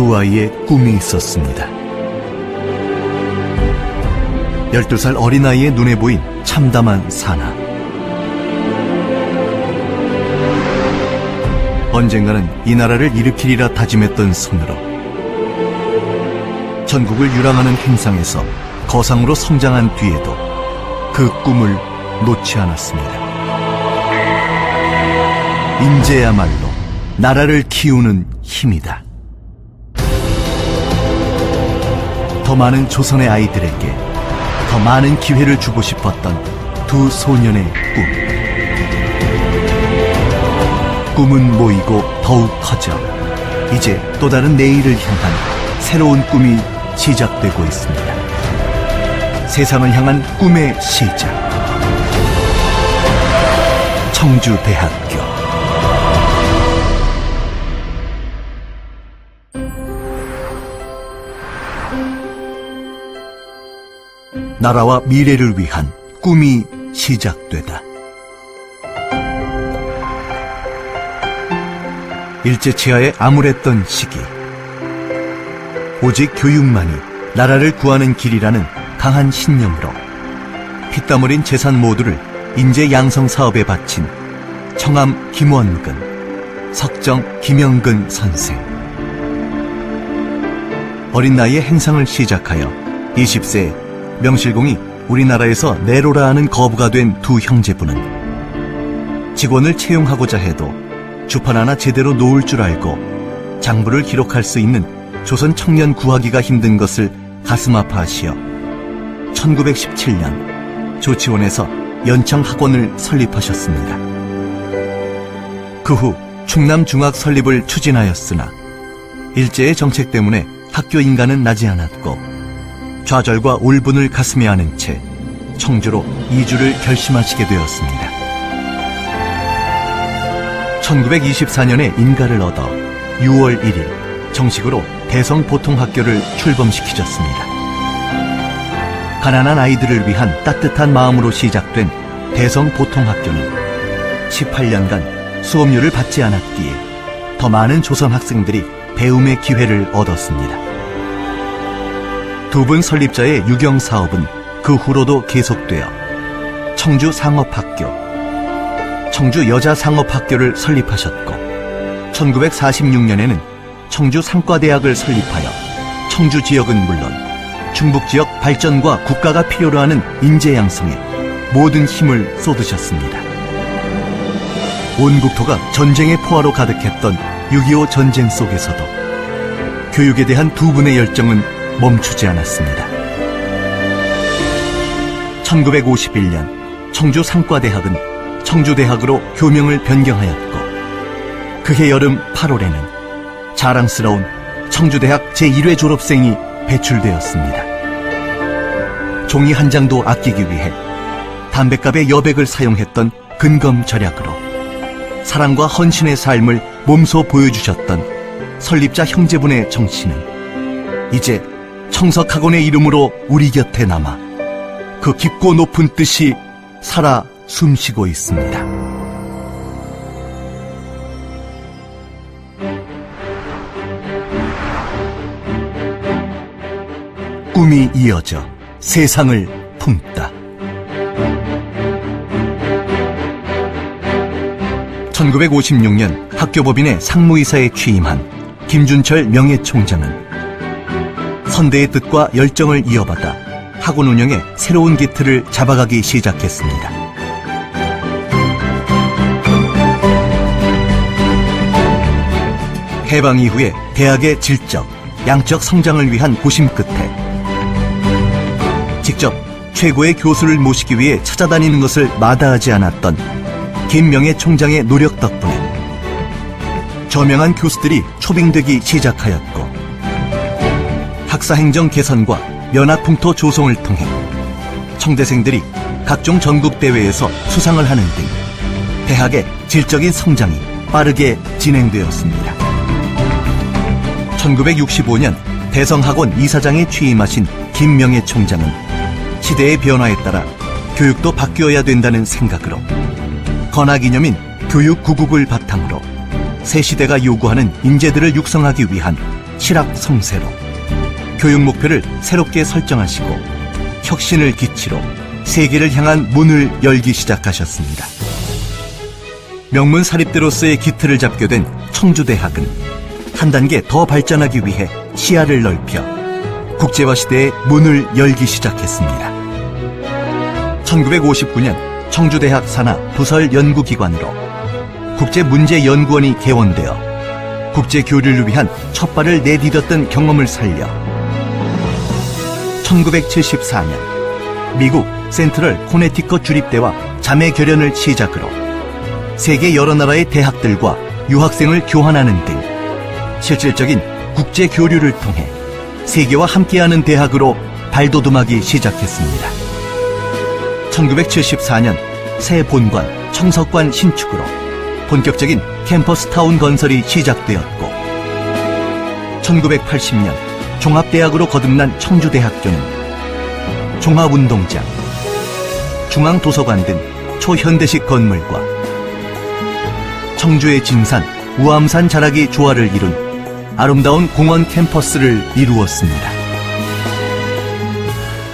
두 아이의 꿈이 있었습니다. 12살 어린아이의 눈에 보인 참담한 산하. 언젠가는 이 나라를 일으키리라 다짐했던 손으로 전국을 유랑하는 행상에서 거상으로 성장한 뒤에도 그 꿈을 놓지 않았습니다. 인재야말로 나라를 키우는 힘이다. 더 많은 조선의 아이들에게 더 많은 기회를 주고 싶었던 두 소년의 꿈은 모이고 더욱 커져 이제 또 다른 내일을 향한 새로운 꿈이 시작되고 있습니다. 세상을 향한 꿈의 시작. 청주대학교. 나라와 미래를 위한 꿈이 시작되다. 일제치하에 암울했던 시기, 오직 교육만이 나라를 구하는 길이라는 강한 신념으로 피땀 흘린 재산 모두를 인재 양성 사업에 바친 청암 김원근, 석정 김영근 선생. 어린 나이에 행상을 시작하여 20세에 명실공히 우리나라에서 내로라 하는 거부가 된 두 형제분은 직원을 채용하고자 해도 주판 하나 제대로 놓을 줄 알고 장부를 기록할 수 있는 조선 청년 구하기가 힘든 것을 가슴 아파하시어 1917년 조치원에서 연청학원을 설립하셨습니다. 그 후 충남중학 설립을 추진하였으나 일제의 정책 때문에 학교 인가는 나지 않았고 좌절과 울분을 가슴에 안은 채 청주로 이주를 결심하시게 되었습니다. 1924년에 인가를 얻어 6월 1일 정식으로 대성보통학교를 출범시키셨습니다. 가난한 아이들을 위한 따뜻한 마음으로 시작된 대성보통학교는 18년간 수업료를 받지 않았기에 더 많은 조선 학생들이 배움의 기회를 얻었습니다. 두 분 설립자의 유경사업은 그 후로도 계속되어 청주상업학교, 청주여자상업학교를 설립하셨고 1946년에는 청주상과대학을 설립하여 청주 지역은 물론 중북 지역 발전과 국가가 필요로 하는 인재 양성에 모든 힘을 쏟으셨습니다. 온 국토가 전쟁의 포화로 가득했던 6.25 전쟁 속에서도 교육에 대한 두 분의 열정은 멈추지 않았습니다. 1951년 청주상과대학은 청주대학으로 교명을 변경하였고 그해 여름 8월에는 자랑스러운 청주대학 제1회 졸업생이 배출되었습니다. 종이 한 장도 아끼기 위해 담뱃갑의 여백을 사용했던 근검절약으로 사랑과 헌신의 삶을 몸소 보여주셨던 설립자 형제분의 정신은 이제 청석학원의 이름으로 우리 곁에 남아 그 깊고 높은 뜻이 살아 숨쉬고 있습니다. 꿈이 이어져 세상을 품다. 1956년 학교법인의 상무이사에 취임한 김준철 명예총장은 선대의 뜻과 열정을 이어받아 학원 운영에 새로운 기틀을 잡아가기 시작했습니다. 해방 이후에 대학의 질적, 양적 성장을 위한 고심 끝에 직접 최고의 교수를 모시기 위해 찾아다니는 것을 마다하지 않았던 김명애 총장의 노력 덕분에 저명한 교수들이 초빙되기 시작하였고 학사행정 개선과 면학풍토 조성을 통해 청대생들이 각종 전국대회에서 수상을 하는 등 대학의 질적인 성장이 빠르게 진행되었습니다. 1965년 대성학원 이사장에 취임하신 김명애 총장은 시대의 변화에 따라 교육도 바뀌어야 된다는 생각으로 건학이념인 교육구국을 바탕으로 새 시대가 요구하는 인재들을 육성하기 위한 실학성세로 교육 목표를 새롭게 설정하시고 혁신을 기치로 세계를 향한 문을 열기 시작하셨습니다. 명문 사립대로서의 기틀을 잡게 된 청주대학은 한 단계 더 발전하기 위해 시야를 넓혀 국제화 시대의 문을 열기 시작했습니다. 1959년 청주대학 산하 부설 연구기관으로 국제문제연구원이 개원되어 국제교류를 위한 첫발을 내디뎠던 경험을 살려 1974년 미국 센트럴 코네티컷 주립대와 자매 결연을 시작으로 세계 여러 나라의 대학들과 유학생을 교환하는 등 실질적인 국제교류를 통해 세계와 함께하는 대학으로 발돋움하기 시작했습니다. 1974년 새 본관, 청석관 신축으로 본격적인 캠퍼스타운 건설이 시작되었고 1980년 종합대학으로 거듭난 청주대학교는 종합운동장, 중앙도서관 등 초현대식 건물과 청주의 진산, 우암산 자락이 조화를 이룬 아름다운 공원 캠퍼스를 이루었습니다.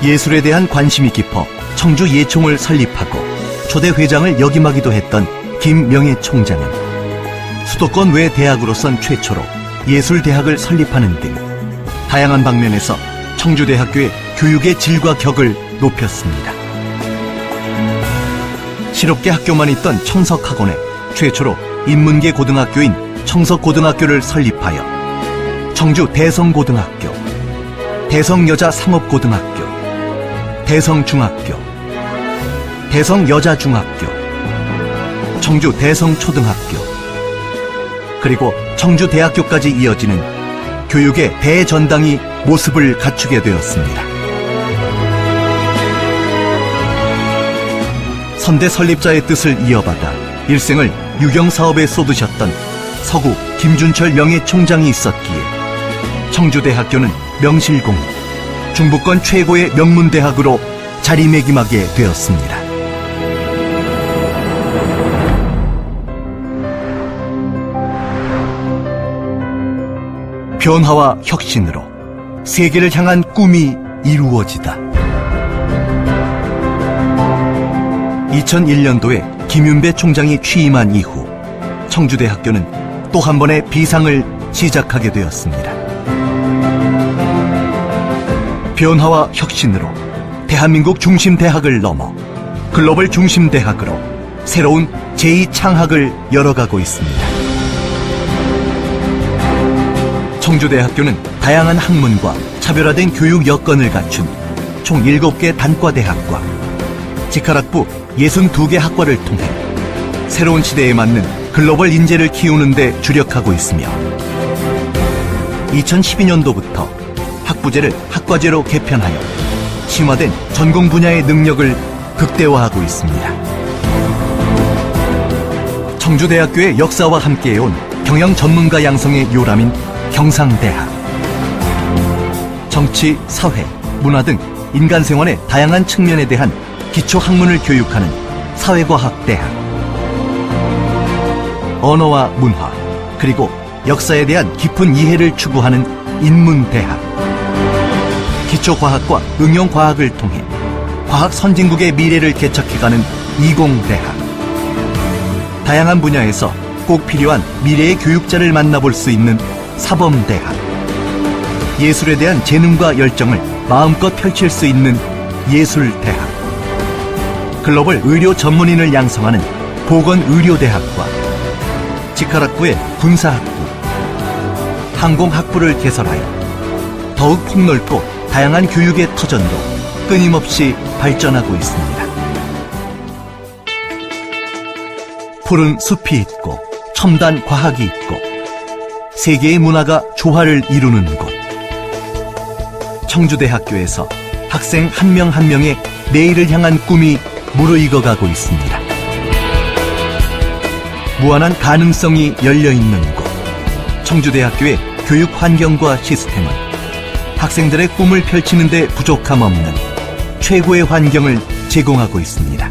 예술에 대한 관심이 깊어 청주 예총을 설립하고 초대 회장을 역임하기도 했던 김명애 총장은 수도권 외 대학으로선 최초로 예술대학을 설립하는 등 다양한 방면에서 청주대학교의 교육의 질과 격을 높였습니다. 실업계 학교만 있던 청석학원에 최초로 인문계 고등학교인 청석고등학교를 설립하여 청주 대성고등학교, 대성여자상업고등학교, 대성중학교, 대성여자중학교, 청주 대성초등학교, 그리고 청주대학교까지 이어지는 교육의 대전당이 모습을 갖추게 되었습니다. 선대 설립자의 뜻을 이어받아 일생을 유경사업에 쏟으셨던 서구 김준철 명예총장이 있었기에 청주대학교는 명실공히 중부권 최고의 명문대학으로 자리매김하게 되었습니다. 변화와 혁신으로 세계를 향한 꿈이 이루어지다. 2001년도에 김윤배 총장이 취임한 이후 청주대학교는 또 한 번의 비상을 시작하게 되었습니다. 변화와 혁신으로 대한민국 중심대학을 넘어 글로벌 중심대학으로 새로운 제2창학을 열어가고 있습니다. 청주대학교는 다양한 학문과 차별화된 교육 여건을 갖춘 총 7개 단과대학과 직할학부 62개 학과를 통해 새로운 시대에 맞는 글로벌 인재를 키우는 데 주력하고 있으며 2012년도부터 학부제를 학과제로 개편하여 심화된 전공 분야의 능력을 극대화하고 있습니다. 청주대학교의 역사와 함께해온 경영 전문가 양성의 요람인 경상대학, 정치, 사회, 문화 등 인간 생활의 다양한 측면에 대한 기초학문을 교육하는 사회과학대학, 언어와 문화, 그리고 역사에 대한 깊은 이해를 추구하는 인문대학, 기초과학과 응용과학을 통해 과학 선진국의 미래를 개척해가는 이공대학, 다양한 분야에서 꼭 필요한 미래의 교육자를 만나볼 수 있는 사범대학, 예술에 대한 재능과 열정을 마음껏 펼칠 수 있는 예술대학, 글로벌 의료 전문인을 양성하는 보건의료대학과 직할학부의 군사학부, 항공학부를 개설하여 더욱 폭넓고 다양한 교육의 터전으로 끊임없이 발전하고 있습니다. 푸른 숲이 있고 첨단 과학이 있고 세계의 문화가 조화를 이루는 곳, 청주대학교에서 학생 한 명 한 명의 내일을 향한 꿈이 무르익어가고 있습니다. 무한한 가능성이 열려있는 곳, 청주대학교의 교육 환경과 시스템은 학생들의 꿈을 펼치는 데 부족함 없는 최고의 환경을 제공하고 있습니다.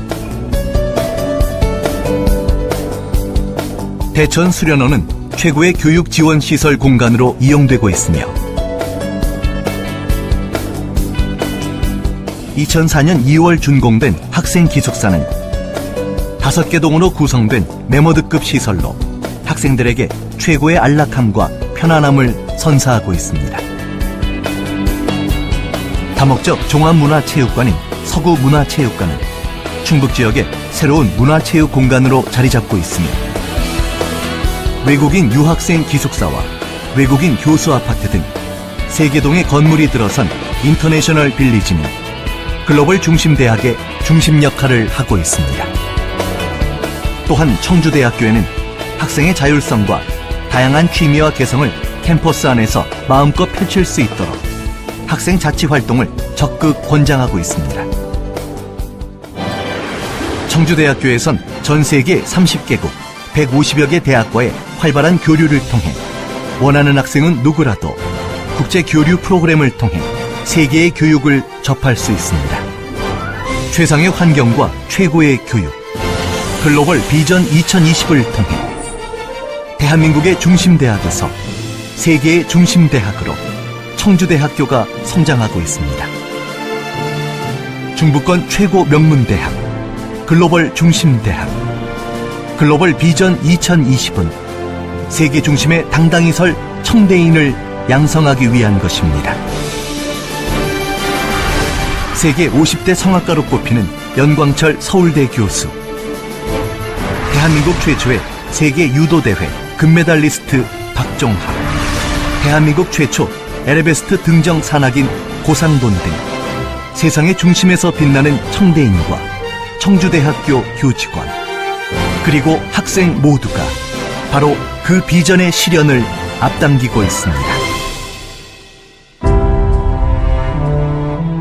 대천 수련원은 최고의 교육 지원 시설 공간으로 이용되고 있으며 2004년 2월 준공된 학생 기숙사는 5개 동으로 구성된 메모드급 시설로 학생들에게 최고의 안락함과 편안함을 선사하고 있습니다. 다목적 종합문화체육관인 서구문화체육관은 충북 지역의 새로운 문화체육 공간으로 자리 잡고 있으며 외국인 유학생 기숙사와 외국인 교수 아파트 등 3개 동의 건물이 들어선 인터내셔널 빌리지는 글로벌 중심대학의 중심 역할을 하고 있습니다. 또한 청주대학교에는 학생의 자율성과 다양한 취미와 개성을 캠퍼스 안에서 마음껏 펼칠 수 있도록 학생 자치 활동을 적극 권장하고 있습니다. 청주대학교에선 전 세계 30개국 150여 개 대학과의 활발한 교류를 통해 원하는 학생은 누구라도 국제 교류 프로그램을 통해 세계의 교육을 접할 수 있습니다. 최상의 환경과 최고의 교육, 글로벌 비전 2020을 통해 대한민국의 중심대학에서 세계의 중심대학으로 청주대학교가 성장하고 있습니다. 중부권 최고 명문대학, 글로벌 중심대학, 글로벌 비전 2020은 세계 중심에 당당히 설 청대인을 양성하기 위한 것입니다. 세계 50대 성악가로 꼽히는 연광철 서울대 교수, 대한민국 최초의 세계 유도대회 금메달리스트 박종하, 대한민국 최초 에베레스트 등정 산악인 고상돈 등 세상의 중심에서 빛나는 청대인과 청주대학교 교직원, 그리고 학생 모두가 바로 그 비전의 실현을 앞당기고 있습니다.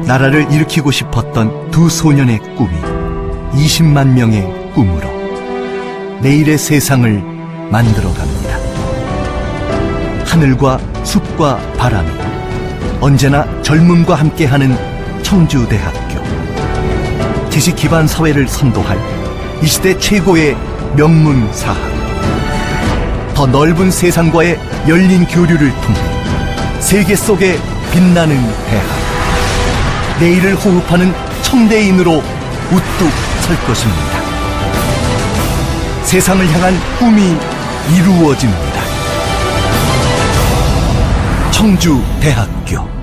나라를 일으키고 싶었던 두 소년의 꿈이 20만 명의 꿈으로 내일의 세상을 만들어갑니다. 하늘과 숲과 바람이 언제나 젊음과 함께하는 청주대학교. 지식 기반 사회를 선도할 이 시대 최고의 명문사학. 더 넓은 세상과의 열린 교류를 통해 세계 속에 빛나는 대학. 내일을 호흡하는 청대인으로 우뚝 설 것입니다. 세상을 향한 꿈이 이루어집니다. 청주대학교.